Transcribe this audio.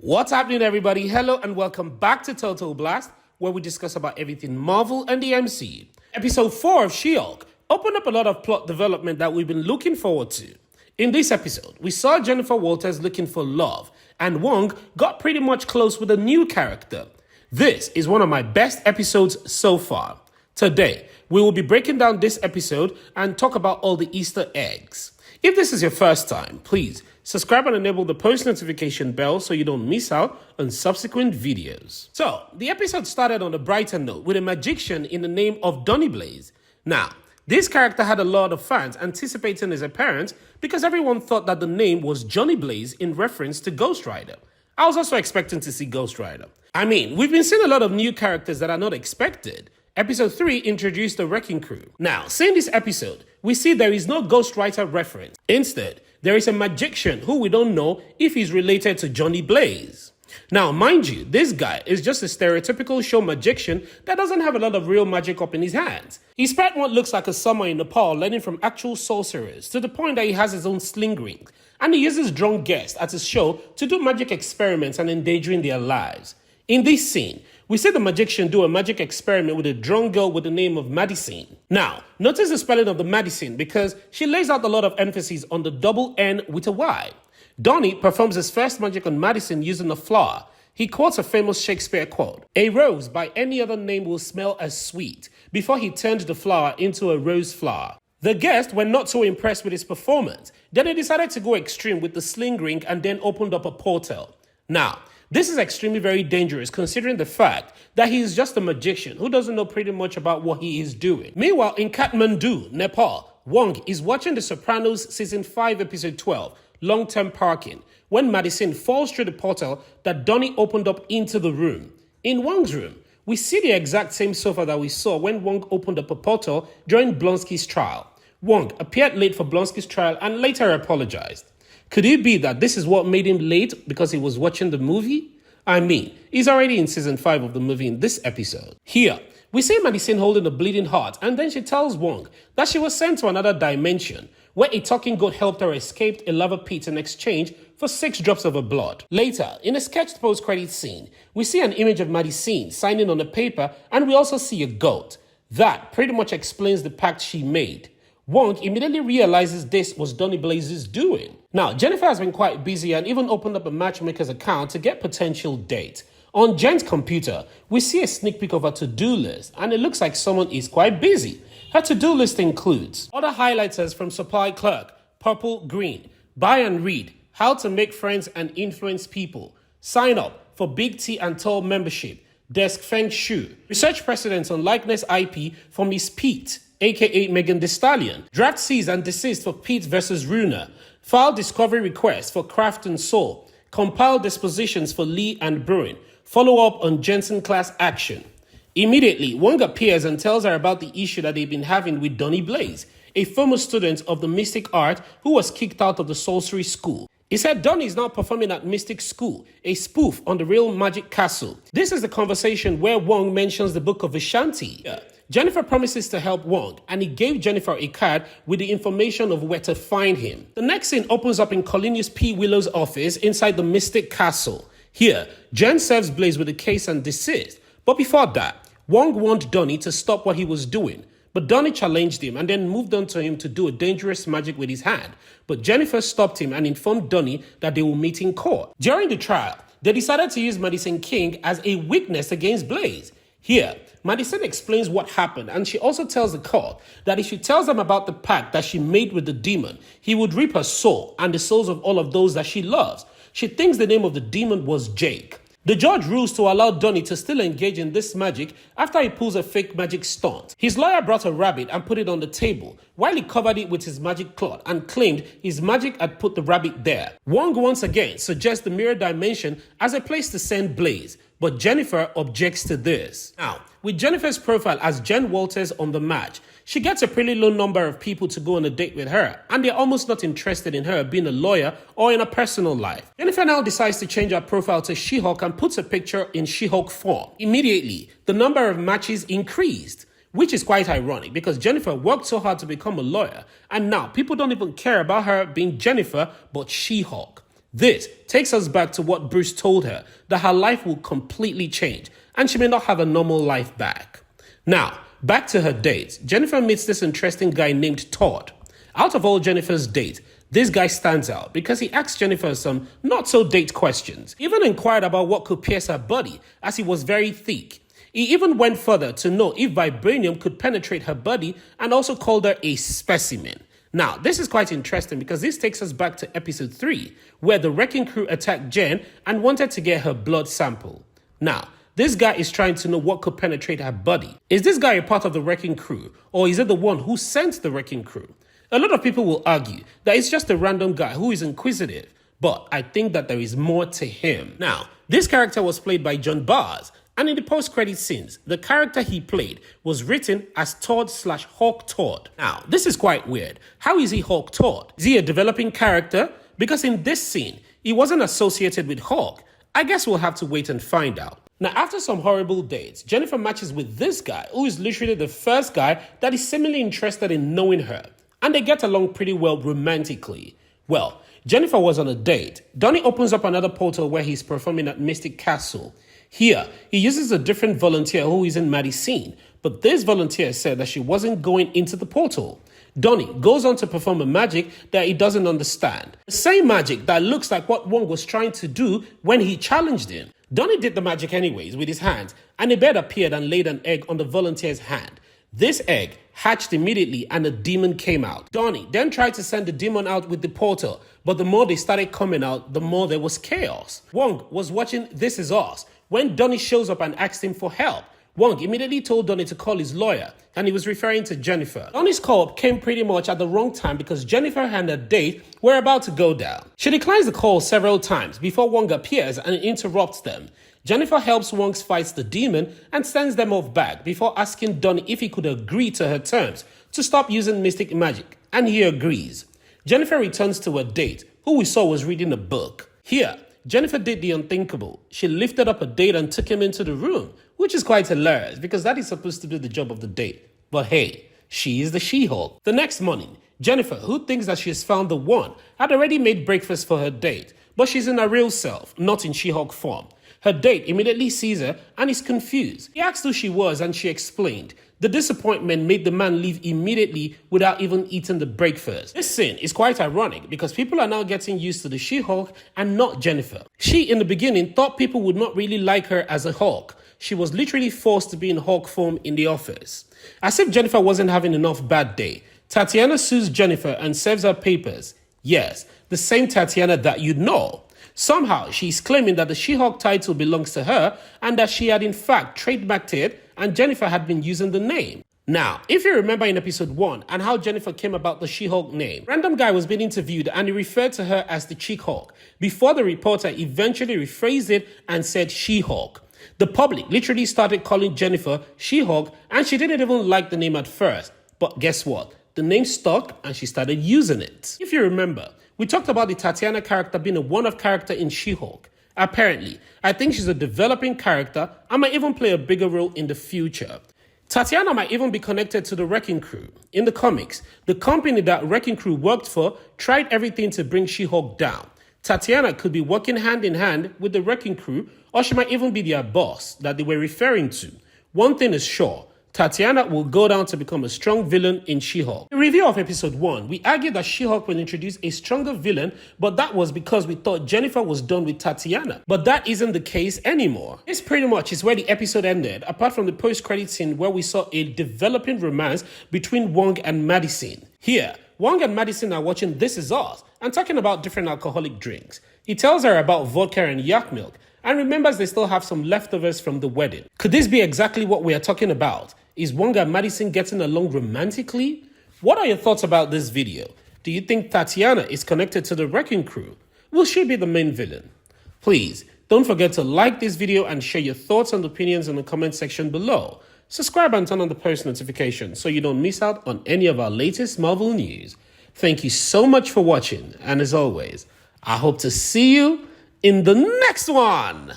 What's happening, everybody? Hello and welcome back to Total Blast, where we discuss about everything Marvel and the MCU. Episode 4 of She-Hulk opened up a lot of plot development that we've been looking forward to. In this episode, we saw Jennifer Walters looking for love, and Wong got pretty much close with a new character. This is one of my best episodes so far. Today, we will be breaking down this episode and talk about all the Easter eggs. If this is your first time, please subscribe and enable the post notification bell so you don't miss out on subsequent videos. So, the episode started on a brighter note with a magician in the name of Donny Blaze. Now, this character had a lot of fans anticipating his appearance because everyone thought that the name was Johnny Blaze in reference to Ghost Rider. I was also expecting to see Ghost Rider. I mean, we've been seeing a lot of new characters that are not expected. Episode 3 introduced the Wrecking Crew. Now, seeing this episode, we see there is no Ghost Rider reference. Instead, there is a magician who we don't know if he's related to Johnny Blaze. Now, mind you, this guy is just a stereotypical show magician that doesn't have a lot of real magic up in his hands. He spent what looks like a summer in Nepal learning from actual sorcerers to the point that he has his own sling ring, and he uses drunk guests at his show to do magic experiments and endangering their lives. In this scene, we see the magician do a magic experiment with a drunk girl with the name of Madison. Now, notice the spelling of the Madison because she lays out a lot of emphasis on the double N with a Y. Donny performs his first magic on Madison using a flower. He quotes a famous Shakespeare quote, "A rose by any other name will smell as sweet," before he turned the flower into a rose flower. The guests were not so impressed with his performance. Then they decided to go extreme with the sling ring and then opened up a portal. Now, this is extremely very dangerous considering the fact that he is just a magician who doesn't know pretty much about what he is doing. Meanwhile, in Kathmandu, Nepal, Wong is watching The Sopranos Season 5 Episode 12, Long-Term Parking, when Madison falls through the portal that Donny opened up into the room. In Wong's room, we see the exact same sofa that we saw when Wong opened up a portal during Blonsky's trial. Wong appeared late for Blonsky's trial and later apologized. Could it be that this is what made him late because he was watching the movie? I mean, he's already in season 5 of the movie in this episode. Here, we see Madison holding a bleeding heart and then she tells Wong that she was sent to another dimension where a talking goat helped her escape a lava pit in exchange for 6 drops of her blood. Later, in a sketched post-credit scene, we see an image of Madison signing on a paper and we also see a goat. That pretty much explains the pact she made. Wong immediately realizes this was Donny Blaze's doing. Now, Jennifer has been quite busy and even opened up a matchmaker's account to get potential dates. On Jen's computer, we see a sneak peek of her to-do list, and it looks like someone is quite busy. Her to-do list includes other highlighters from Supply Clerk, Purple Green, Buy and Read, How to Make Friends and Influence People, Sign Up for Big T and Tall Membership, Desk Feng Shui, Research Precedence on Likeness IP for Miss Pete, aka Megan Thee Stallion, Draft Cease and Desist for Pete vs. Runa, File Discovery Request for Craft and Soul, Compile Dispositions for Lee and Bruin, Follow Up on Jensen Class Action. Immediately, Wong appears and tells her about the issue that they've been having with Donny Blaze, a former student of the Mystic Art who was kicked out of the sorcery school. He said Donny is now performing at Mystic School, a spoof on the real Magic Castle. This is the conversation where Wong mentions the Book of Vishanti. Jennifer promises to help Wong, and he gave Jennifer a card with the information of where to find him. The next scene opens up in Colinius P. Willow's office inside the Mystic Castle. Here, Jen serves Blaze with a case and desist. But before that, Wong warned Donny to stop what he was doing. But Donny challenged him and then moved on to him to do a dangerous magic with his hand. But Jennifer stopped him and informed Donny that they will meet in court. During the trial, they decided to use Madison King as a witness against Blaze. Here, Madison explains what happened, and she also tells the court that if she tells them about the pact that she made with the demon, he would reap her soul and the souls of all of those that she loves. She thinks the name of the demon was Jake. The judge rules to allow Donny to still engage in this magic after he pulls a fake magic stunt. His lawyer brought a rabbit and put it on the table, while he covered it with his magic cloth and claimed his magic had put the rabbit there. Wong once again suggests the mirror dimension as a place to send Blaze, but Jennifer objects to this. Now, with Jennifer's profile as Jen Walters on the match, she gets a pretty low number of people to go on a date with her, and they're almost not interested in her being a lawyer or in her personal life. Jennifer now decides to change her profile to She-Hulk and puts a picture in She-Hulk form. Immediately, the number of matches increased, which is quite ironic because Jennifer worked so hard to become a lawyer, and now people don't even care about her being Jennifer but She-Hulk. This takes us back to what Bruce told her, that her life will completely change and she may not have a normal life back. Now, back to her dates. Jennifer meets this interesting guy named Todd. Out of all Jennifer's dates, this guy stands out because he asked Jennifer some not-so-date questions. He even inquired about what could pierce her body, as he was very thick. He even went further to know if vibranium could penetrate her body and also called her a specimen. Now, this is quite interesting because this takes us back to episode 3, where the wrecking crew attacked Jen and wanted to get her blood sample. Now, this guy is trying to know what could penetrate her body. Is this guy a part of the wrecking crew, or is it the one who sent the wrecking crew? A lot of people will argue that it's just a random guy who is inquisitive, but I think that there is more to him. Now, this character was played by John Bars, and in the post-credit scenes, the character he played was written as Todd/Hawk Todd. Now, this is quite weird. How is he Hawk Todd? Is he a developing character? Because in this scene, he wasn't associated with Hawk. I guess we'll have to wait and find out. Now, after some horrible dates, Jennifer matches with this guy, who is literally the first guy that is seemingly interested in knowing her. And they get along pretty well romantically. Well, Jennifer was on a date. Donnie opens up another portal where he's performing at Mystic Castle. Here, he uses a different volunteer who is in Maddie's scene, but this volunteer said that she wasn't going into the portal. Donnie goes on to perform a magic that he doesn't understand. The same magic that looks like what Wong was trying to do when he challenged him. Donnie did the magic anyways with his hands, and a bird appeared and laid an egg on the volunteer's hand. This egg hatched immediately and a demon came out. Donnie then tried to send the demon out with the portal, but the more they started coming out, the more there was chaos. Wong was watching This Is Us when Donnie shows up and asked him for help. Wong immediately told Donnie to call his lawyer, and he was referring to Jennifer. Donnie's call came pretty much at the wrong time because Jennifer and her date were about to go down. She declines the call several times before Wong appears and interrupts them. Jennifer helps Wong fight the demon and sends them off back before asking Donnie if he could agree to her terms to stop using mystic magic, and he agrees. Jennifer returns to her date, who we saw was reading a book. Here, Jennifer did the unthinkable. She lifted up a date and took him into the room, which is quite hilarious because that is supposed to do the job of the date. But hey, she is the She-Hulk. The next morning, Jennifer, who thinks that she has found the one, had already made breakfast for her date, but she's in her real self, not in She-Hulk form. Her date immediately sees her and is confused. He asked who she was and she explained. The disappointment made the man leave immediately without even eating the breakfast. This scene is quite ironic because people are now getting used to the She-Hulk and not Jennifer. She, in the beginning, thought people would not really like her as a Hulk. She was literally forced to be in Hulk form in the office. As if Jennifer wasn't having enough bad day, Tatiana sues Jennifer and serves her papers. Yes, the same Tatiana that you know. Somehow, she's claiming that the She-Hulk title belongs to her and that she had in fact trademarked it and Jennifer had been using the name. Now, if you remember in episode 1 and how Jennifer came about the She-Hulk name, random guy was being interviewed and he referred to her as the Chick-Hulk before the reporter eventually rephrased it and said She-Hulk. The public literally started calling Jennifer She-Hulk and she didn't even like the name at first. But guess what? The name stuck and she started using it. If you remember, we talked about the Tatiana character being a one-off character in She-Hulk. Apparently, I think she's a developing character and might even play a bigger role in the future. Tatiana might even be connected to the Wrecking Crew. In the comics, the company that Wrecking Crew worked for tried everything to bring She-Hulk down. Tatiana could be working hand in hand with the Wrecking Crew, or she might even be their boss that they were referring to. One thing is sure, Tatiana will go down to become a strong villain in She-Hulk. In review of episode 1, we argued that She-Hulk will introduce a stronger villain, but that was because we thought Jennifer was done with Tatiana. But that isn't the case anymore. This pretty much is where the episode ended, apart from the post-credit scene where we saw a developing romance between Wong and Madison. Here, Wong and Madison are watching This Is Us and talking about different alcoholic drinks. He tells her about vodka and yak milk and remembers they still have some leftovers from the wedding. Could this be exactly what we are talking about? Is Wong and Madison getting along romantically? What are your thoughts about this video? Do you think Tatiana is connected to the Wrecking Crew? Will she be the main villain? Please, don't forget to like this video and share your thoughts and opinions in the comment section below. Subscribe and turn on the post notifications so you don't miss out on any of our latest Marvel news. Thank you so much for watching, and as always, I hope to see you in the next one!